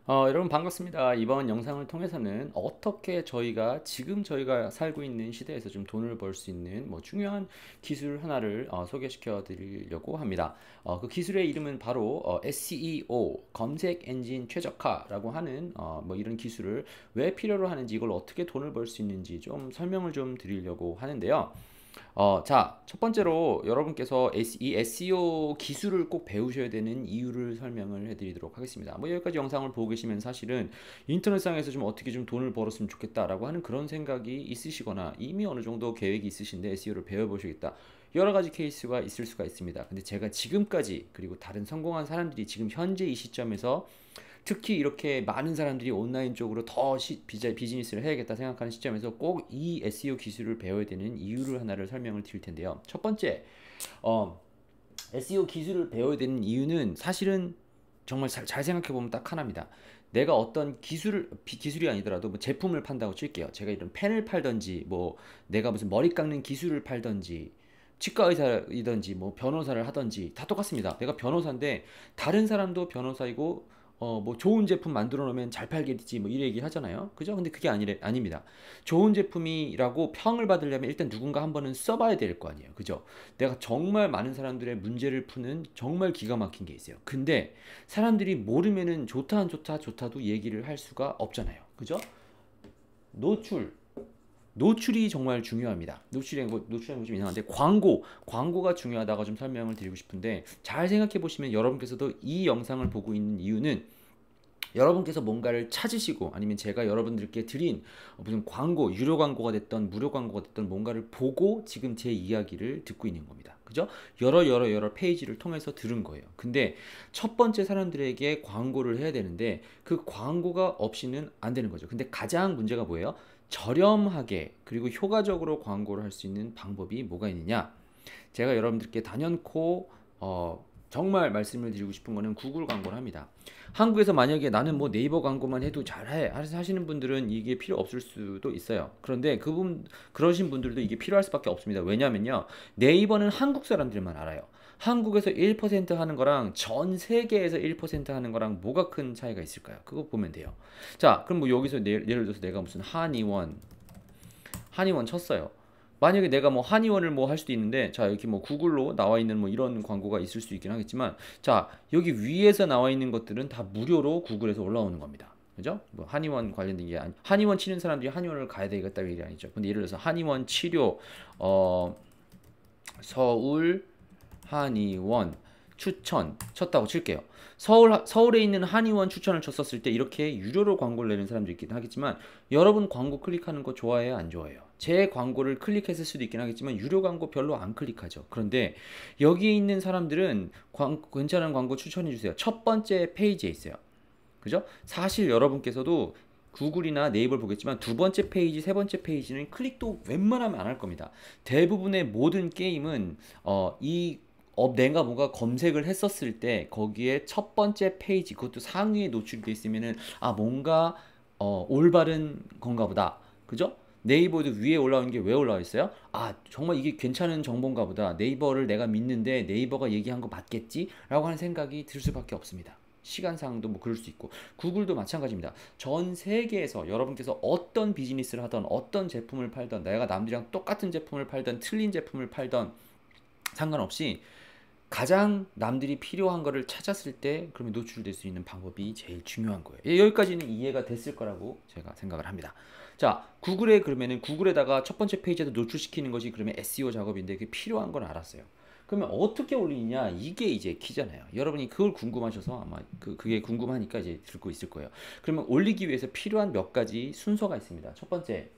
여러분 반갑습니다. 이번 영상을 통해서는 어떻게 저희가 살고 있는 시대에서 좀 돈을 벌 수 있는 중요한 기술 하나를 소개시켜 드리려고 합니다. 그 기술의 이름은 바로 SEO, 검색 엔진 최적화라고 하는 이런 기술을 왜 필요로 하는지, 이걸 어떻게 돈을 벌 수 있는지 좀 설명을 좀 드리려고 하는데요. 자, 첫 번째로 여러분께서 이 SEO 기술을 꼭 배우셔야 되는 이유를 설명을 해드리도록 하겠습니다. 여기까지 영상을 보고 계시면 사실은 인터넷상에서 좀 어떻게 좀 돈을 벌었으면 좋겠다라고 하는 그런 생각이 있으시거나 이미 어느 정도 계획이 있으신데 SEO를 배워보시겠다. 여러 가지 케이스가 있을 수가 있습니다. 근데 제가 지금까지, 그리고 다른 성공한 사람들이 지금 현재 이 시점에서 특히 이렇게 많은 사람들이 온라인 쪽으로 더 비즈니스를 해야겠다 생각하는 시점에서 꼭 이 SEO 기술을 배워야 되는 이유를 하나를 설명을 드릴 텐데요. 첫 번째, 어, SEO 기술을 배워야 되는 이유는 사실은 정말 잘 생각해 보면 딱 하나입니다. 내가 어떤 기술이 아니더라도 제품을 판다고 칠게요. 제가 이런 펜을 팔던지, 내가 무슨 머리 깎는 기술을 팔던지, 치과 의사이든지 변호사를 하든지 다 똑같습니다. 내가 변호사인데 다른 사람도 변호사이고 좋은 제품 만들어 놓으면 잘 팔겠지 이 얘기 하잖아요. 그죠? 근데 그게 아닙니다. 좋은 제품이라고 평을 받으려면 일단 누군가 한 번은 써봐야 될 거 아니에요. 그죠? 내가 정말 많은 사람들의 문제를 푸는 정말 기가 막힌 게 있어요. 근데 사람들이 모르면은 좋다 안 좋다 좋다도 얘기를 할 수가 없잖아요. 그죠? 노출 노출이 정말 중요합니다. 노출이라는 거 좀 이상한데, 광고가 중요하다고 좀 설명을 드리고 싶은데, 잘 생각해 보시면 여러분께서도 이 영상을 보고 있는 이유는 여러분께서 뭔가를 찾으시고, 아니면 제가 여러분들께 드린 무슨 광고, 유료 광고가 됐던 무료 광고가 됐던 뭔가를 보고 지금 제 이야기를 듣고 있는 겁니다. 그죠? 여러 페이지를 통해서 들은 거예요. 근데 첫 번째 사람들에게 광고를 해야 되는데 그 광고가 없이는 안 되는 거죠. 근데 가장 문제가 뭐예요? 저렴하게 그리고 효과적으로 광고를 할 수 있는 방법이 뭐가 있느냐? 제가 여러분들께 단연코 정말 말씀을 드리고 싶은 거는 구글 광고를 합니다. 한국에서 만약에 나는 네이버 광고만 해도 잘해 하시는 분들은 이게 필요 없을 수도 있어요. 그런데 그러신 분들도 이게 필요할 수밖에 없습니다. 왜냐면요, 네이버는 한국 사람들만 알아요. 한국에서 1% 하는 거랑 전 세계에서 1% 하는 거랑 뭐가 큰 차이가 있을까요? 그거 보면 돼요. 자, 그럼 여기서 예를 들어서 내가 무슨 한의원 쳤어요. 만약에 내가 한의원을 할 수도 있는데, 자, 이렇게 구글로 나와 있는 이런 광고가 있을 수 있긴 하겠지만, 자, 여기 위에서 나와 있는 것들은 다 무료로 구글에서 올라오는 겁니다. 그죠? 한의원 관련된 게 한의원 치는 사람들이 한의원을 가야 되겠다는 얘기 아니죠. 근데 예를 들어서 한의원 치료, 서울 한의원 추천 쳤다고 칠게요. 서울에 있는 한의원 추천을 쳤었을 때 이렇게 유료로 광고를 내는 사람도 있긴 하겠지만, 여러분 광고 클릭하는 거 좋아해요, 안 좋아해요? 제 광고를 클릭했을 수도 있긴 하겠지만 유료 광고 별로 안 클릭하죠. 그런데 여기에 있는 사람들은 괜찮은 광고 추천해 주세요. 첫 번째 페이지에 있어요. 그죠? 사실 여러분께서도 구글이나 네이버를 보겠지만 두 번째 페이지, 세 번째 페이지는 클릭도 웬만하면 안 할 겁니다. 대부분의 모든 게임은 내가 뭔가 검색을 했었을 때 거기에 첫 번째 페이지, 그것도 상위에 노출이 돼 있으면은 뭔가 올바른 건가 보다. 그죠? 네이버도 위에 올라오는 게 왜 올라와 있어요? 정말 이게 괜찮은 정보인가 보다. 네이버를 내가 믿는데 네이버가 얘기한 거 맞겠지? 라고 하는 생각이 들 수밖에 없습니다. 시간상도 그럴 수 있고, 구글도 마찬가지입니다. 전 세계에서 여러분께서 어떤 비즈니스를 하던, 어떤 제품을 팔던, 내가 남들이랑 똑같은 제품을 팔던, 틀린 제품을 팔던 상관없이 가장 남들이 필요한 거를 찾았을 때 그러면 노출될 수 있는 방법이 제일 중요한 거예요. 여기까지는 이해가 됐을 거라고 제가 생각을 합니다. 자, 그러면은 구글에다가 첫 번째 페이지에도 노출시키는 것이 그러면 SEO 작업인데 그게 필요한 건 알았어요. 그러면 어떻게 올리느냐, 이게 이제 키잖아요. 여러분이 그걸 궁금하셔서 아마 그게 궁금하니까 이제 듣고 있을 거예요. 그러면 올리기 위해서 필요한 몇 가지 순서가 있습니다. 첫 번째,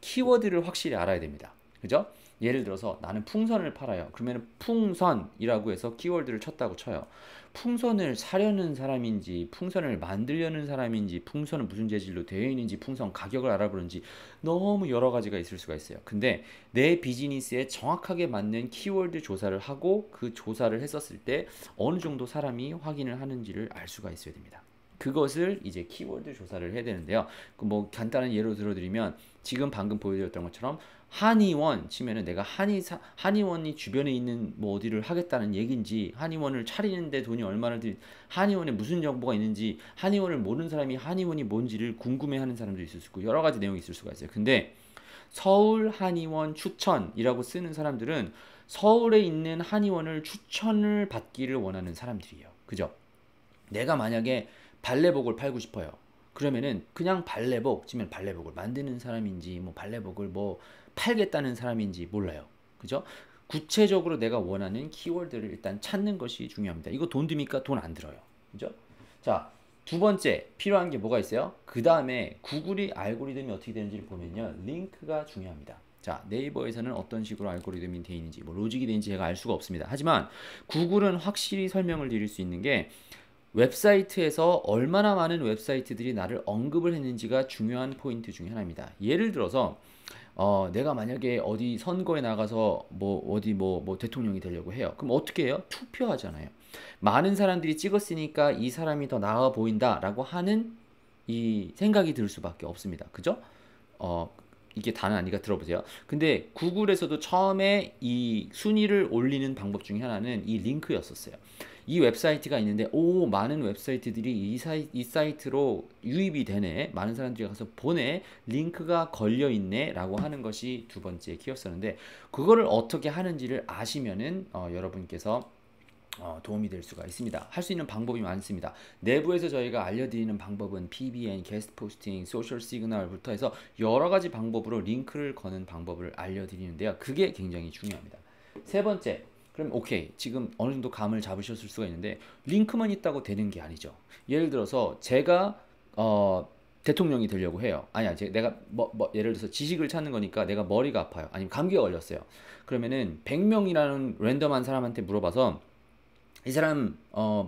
키워드를 확실히 알아야 됩니다. 그죠? 예를 들어서 나는 풍선을 팔아요. 그러면 풍선이라고 해서 키워드를 쳤다고 쳐요. 풍선을 사려는 사람인지, 풍선을 만들려는 사람인지, 풍선은 무슨 재질로 되어 있는지, 풍선 가격을 알아보는지 너무 여러 가지가 있을 수가 있어요. 근데 내 비즈니스에 정확하게 맞는 키워드 조사를 하고 그 조사를 했었을 때 어느 정도 사람이 확인을 하는지를 알 수가 있어야 됩니다. 그것을 이제 키워드 조사를 해야 되는데요. 그 뭐 간단한 예로 들어드리면 지금 방금 보여드렸던 것처럼 한의원 치면은 내가 한의원이 주변에 있는 뭐 어디를 하겠다는 얘기인지, 한의원을 차리는데 돈이 얼마나 한의원에 무슨 정보가 있는지, 한의원을 모르는 사람이 한의원이 뭔지를 궁금해하는 사람도 있을 수 있고 여러 가지 내용이 있을 수가 있어요. 근데 서울 한의원 추천이라고 쓰는 사람들은 서울에 있는 한의원을 추천을 받기를 원하는 사람들이에요. 그죠? 내가 만약에 발레복을 팔고 싶어요. 그러면은 그냥 발레복 치면 발레복을 만드는 사람인지 뭐 발레복을 뭐 팔겠다는 사람인지 몰라요. 그죠? 구체적으로 내가 원하는 키워드를 일단 찾는 것이 중요합니다. 이거 돈 듭니까? 돈 안 들어요. 그죠? 자, 두 번째 필요한 게 뭐가 있어요? 그 다음에 구글이 알고리즘이 어떻게 되는지를 보면요. 링크가 중요합니다. 자, 네이버에서는 어떤 식으로 알고리즘이 되어 있는지, 뭐 로직이 되는지 제가 알 수가 없습니다. 하지만 구글은 확실히 설명을 드릴 수 있는 게 웹사이트에서 얼마나 많은 웹사이트들이 나를 언급을 했는지가 중요한 포인트 중에 하나입니다. 예를 들어서 내가 만약에 어디 선거에 나가서 뭐 어디 뭐 대통령이 되려고 해요. 그럼 어떻게 해요? 투표하잖아요. 많은 사람들이 찍었으니까 이 사람이 더 나아 보인다라고 하는 이 생각이 들 수밖에 없습니다. 그죠? 어, 이게 다는 아니가 들어보세요. 근데 구글에서도 처음에 이 순위를 올리는 방법 중에 하나는 이 링크였었어요. 이 웹사이트가 있는데 오 많은 웹사이트들이 이 사이트로 유입이 되네, 많은 사람들이 가서 보네, 링크가 걸려 있네 라고 하는 것이 두 번째 키였었는데, 그거를 어떻게 하는지를 아시면은 여러분께서 도움이 될 수가 있습니다. 할 수 있는 방법이 많습니다. 내부에서 저희가 알려드리는 방법은 PBN, 게스트 포스팅, 소셜 시그널부터 해서 여러 가지 방법으로 링크를 거는 방법을 알려드리는데요. 그게 굉장히 중요합니다. 세 번째, 그럼 오케이, 지금 어느 정도 감을 잡으셨을 수가 있는데 링크만 있다고 되는 게 아니죠. 예를 들어서 제가 대통령이 되려고 해요. 아니야, 내가 예를 들어서 지식을 찾는 거니까 내가 머리가 아파요. 아니면 감기가 걸렸어요. 그러면은 100명이라는 랜덤한 사람한테 물어봐서 이 사람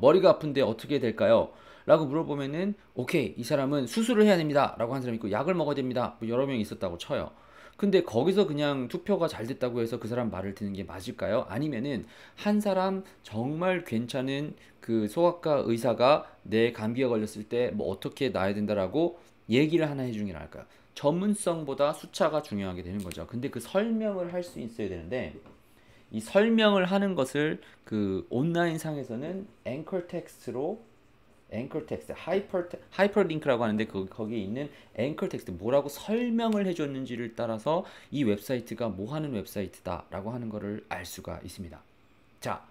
머리가 아픈데 어떻게 될까요? 라고 물어보면은 오케이, 이 사람은 수술을 해야 됩니다 라고 한 사람이 있고 약을 먹어야 됩니다, 뭐 여러 명이 있었다고 쳐요. 근데 거기서 그냥 투표가 잘 됐다고 해서 그 사람 말을 듣는 게 맞을까요? 아니면은 한 사람 정말 괜찮은 그 소아과 의사가 내 감기가 걸렸을 때 뭐 어떻게 나아야 된다라고 얘기를 하나 해주는 게 나을까요? 전문성보다 숫자가 중요하게 되는 거죠. 근데 그 설명을 할 수 있어야 되는데, 이 설명을 하는 것을 그 온라인 상에서는 앵커 텍스트로, 앵커 텍스트, 하이퍼링크라고 하는데 거기에 있는 앵커 텍스트, 뭐라고 설명을 해줬는지를 따라서 이 웹사이트가 뭐 하는 웹사이트다라고 하는 것을 알 수가 있습니다. 자,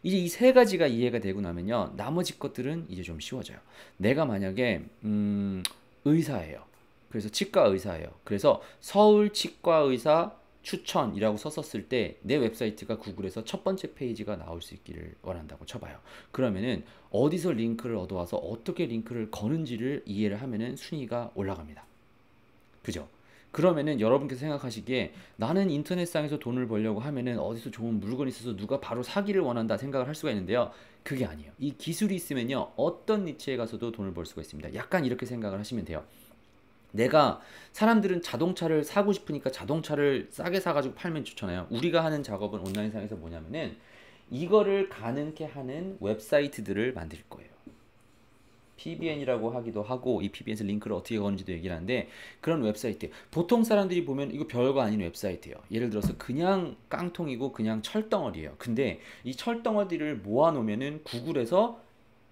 이제 이 세 가지가 이해가 되고 나면요, 나머지 것들은 이제 좀 쉬워져요. 내가 만약에 의사예요. 그래서 치과 의사예요. 그래서 서울 치과 의사 추천이라고 썼었을 때 내 웹사이트가 구글에서 첫 번째 페이지가 나올 수 있기를 원한다고 쳐봐요. 그러면은 어디서 링크를 얻어와서 어떻게 링크를 거는지를 이해를 하면은 순위가 올라갑니다. 그죠? 그러면은 여러분께서 생각하시기에 나는 인터넷상에서 돈을 벌려고 하면은 어디서 좋은 물건이 있어서 누가 바로 사기를 원한다 생각을 할 수가 있는데요. 그게 아니에요. 이 기술이 있으면요, 어떤 니치에 가서도 돈을 벌 수가 있습니다. 약간 이렇게 생각을 하시면 돼요. 내가, 사람들은 자동차를 사고 싶으니까 자동차를 싸게 사가지고 팔면 좋잖아요. 우리가 하는 작업은 온라인상에서 뭐냐면은 이거를 가능케 하는 웹사이트들을 만들 거예요. PBN이라고 하기도 하고, 이 PBN에서 링크를 어떻게 거는지도 얘기를 하는데, 그런 웹사이트 보통 사람들이 보면 이거 별거 아닌 웹사이트예요. 예를 들어서 그냥 깡통이고 그냥 철덩어리예요. 근데 이 철덩어리를 모아 놓으면은 구글에서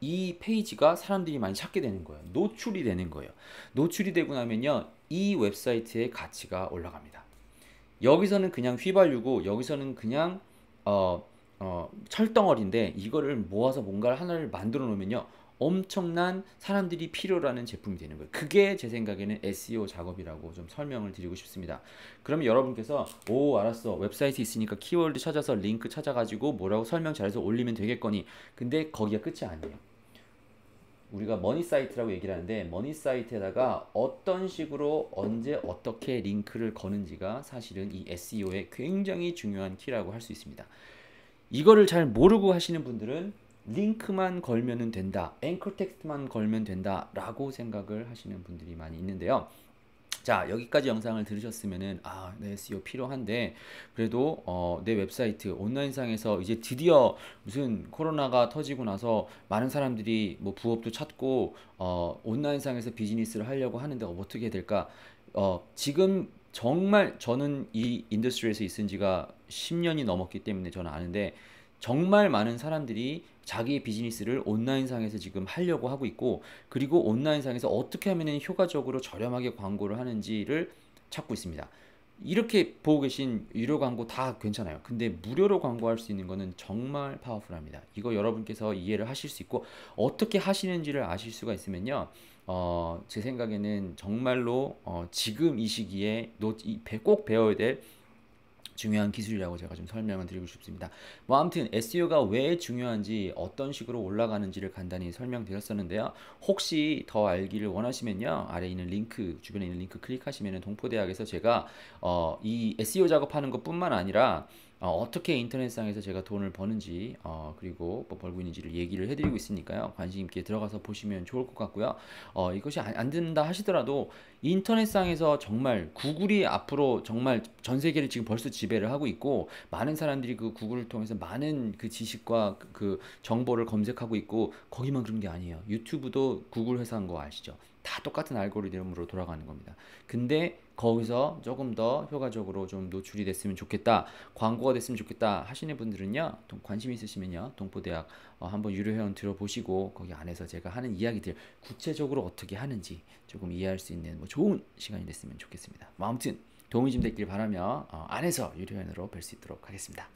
이 페이지가 사람들이 많이 찾게 되는 거예요. 노출이 되는 거예요. 노출이 되고 나면요, 이 웹사이트의 가치가 올라갑니다. 여기서는 그냥 휘발유고 여기서는 그냥 철덩어리인데, 이거를 모아서 뭔가를 하나를 만들어 놓으면요, 엄청난 사람들이 필요로 하는 제품이 되는 거예요. 그게 제 생각에는 SEO 작업이라고 좀 설명을 드리고 싶습니다. 그러면 여러분께서 오 알았어, 웹사이트 있으니까 키워드 찾아서 링크 찾아가지고 뭐라고 설명 잘해서 올리면 되겠거니. 근데 거기가 끝이 아니에요. 우리가 머니 사이트라고 얘기를 하는데, 머니 사이트에다가 어떤 식으로 언제 어떻게 링크를 거는지가 사실은 이 SEO의 굉장히 중요한 키라고 할 수 있습니다. 이거를 잘 모르고 하시는 분들은 링크만 걸면은 된다, 앵커 텍스트만 걸면 된다 라고 생각을 하시는 분들이 많이 있는데요. 자, 여기까지 영상을 들으셨으면은 내 SEO 필요한데 그래도 내 웹사이트 온라인상에서 이제 드디어 무슨 코로나가 터지고 나서 많은 사람들이 뭐 부업도 찾고 온라인상에서 비즈니스를 하려고 하는데 어떻게 될까? 지금 정말 저는 이 인더스트리에서 있은 지가 10년이 넘었기 때문에 저는 아는데 정말 많은 사람들이 자기의 비즈니스를 온라인상에서 지금 하려고 하고 있고 그리고 온라인상에서 어떻게 하면 효과적으로 저렴하게 광고를 하는지를 찾고 있습니다. 이렇게 보고 계신 유료 광고 다 괜찮아요. 근데 무료로 광고할 수 있는 거는 정말 파워풀합니다. 이거 여러분께서 이해를 하실 수 있고 어떻게 하시는지를 아실 수가 있으면요. 제 생각에는 정말로 지금 이 시기에 꼭 배워야 될 중요한 기술이라고 제가 좀 설명을 드리고 싶습니다. 뭐 아무튼 SEO가 왜 중요한지 어떤 식으로 올라가는지를 간단히 설명드렸었는데요. 혹시 더 알기를 원하시면요. 아래 있는 링크, 주변에 있는 링크 클릭하시면 동포대학에서 제가 이 SEO 작업하는 것뿐만 아니라 어떻게 인터넷상에서 제가 돈을 버는지 그리고 뭐 벌고 있는지를 얘기를 해드리고 있으니까요. 관심 있게 들어가서 보시면 좋을 것 같고요. 이것이 안 된다 하시더라도 인터넷상에서 정말 구글이 앞으로 정말 전 세계를 지금 벌써 지배를 하고 있고 많은 사람들이 그 구글을 통해서 많은 그 지식과 그 정보를 검색하고 있고 거기만 그런 게 아니에요. 유튜브도 구글 회사인 거 아시죠? 다 똑같은 알고리즘으로 돌아가는 겁니다. 근데 거기서 조금 더 효과적으로 좀 노출이 됐으면 좋겠다, 광고가 됐으면 좋겠다 하시는 분들은요, 관심 있으시면요, 동포대학 한번 유료 회원 들어보시고 거기 안에서 제가 하는 이야기들 구체적으로 어떻게 하는지 조금 이해할 수 있는 뭐 좋은 시간이 됐으면 좋겠습니다. 뭐 아무튼 도움이 좀 됐길 바라며 안에서 유료 회원으로 뵐 수 있도록 하겠습니다.